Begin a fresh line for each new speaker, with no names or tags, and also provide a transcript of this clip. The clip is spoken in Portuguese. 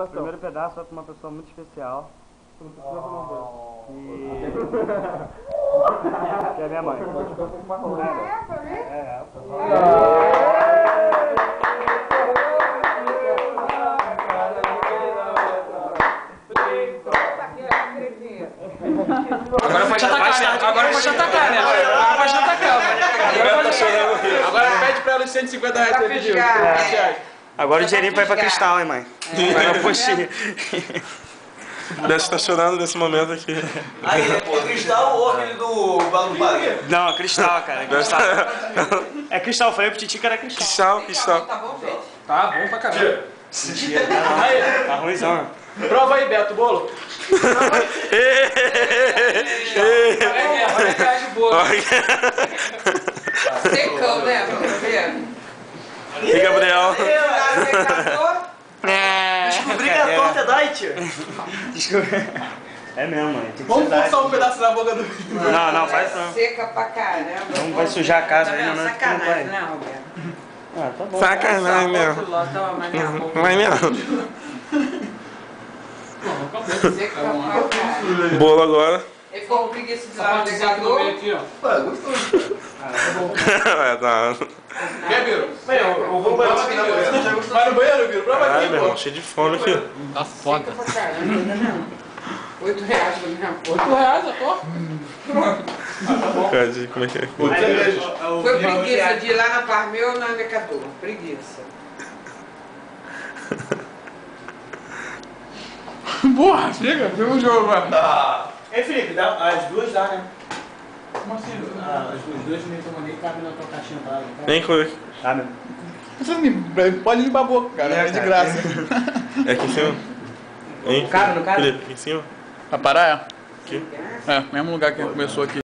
O primeiro pedaço vai pra uma pessoa muito especial. Que é minha mãe.
Agora pode atacar, agora pode atacar, né? Agora pode atacar. Agora pede pra ela os 150 reais que ele pediu.
Agora o dinheirinho vai pra Cristal, hein, mãe? Vai na postinha.
Deve estar chorando nesse momento aqui.
Aí, pô, Cristal ou aquele do Balão Paga?
Não, é Cristal, cara. É Cristal. É Cristal, eu falei pro Titi que era Cristal.
Cristal.
Tá bom, gente? Tá bom pra caramba.
Tá ruimzão.
Prova aí, Beto, o bolo. Olha que é de bolo.
Secão, né? Vamos ver.
E Gabriel?
Descobri que a torta é diet.
Desculpa. É mesmo, mãe. Tem que
Vamos
ser
forçar um pedaço na boca do...
Não, faz não.
Seca pra caramba.
Não vai sujar a casa aí, não.
Sacanagem, né, Roberto?
Ah, tá bom.
Sacanagem mesmo. Mas mesmo.
Seca pra caramba.
Bolo agora.
Ele ficou com preguiça de lá no negador.
É, tá.
Quer, Biro?
Eu vou banheiro.
Vai no banheiro, Biro? Prova
Caralho,
aqui,
meu
pô.
irmão, cheio de fome aqui.
Tá foda.
Seca pra caramba, tá vendo? R$8 pra minha porra.
R$8 a torta?
Cadê? Como é que é?
Foi preguiça de ir lá na Parmeu ou na Necador. Preguiça.
Porra, chega, viu o jogo, mano.
Ei, Felipe, as duas dá, né?
Como assim?
Os dois nem tomam nem cabe na tua caixinha d'água.
Nem coisa.
Tá mesmo.
Pode limpar a boca, cara, é de graça.
É aqui em cima? Hein?
Cabe, não cabe?
Felipe, aqui em cima?
Vai parar,
Aqui.
é? É, mesmo lugar que começou aqui.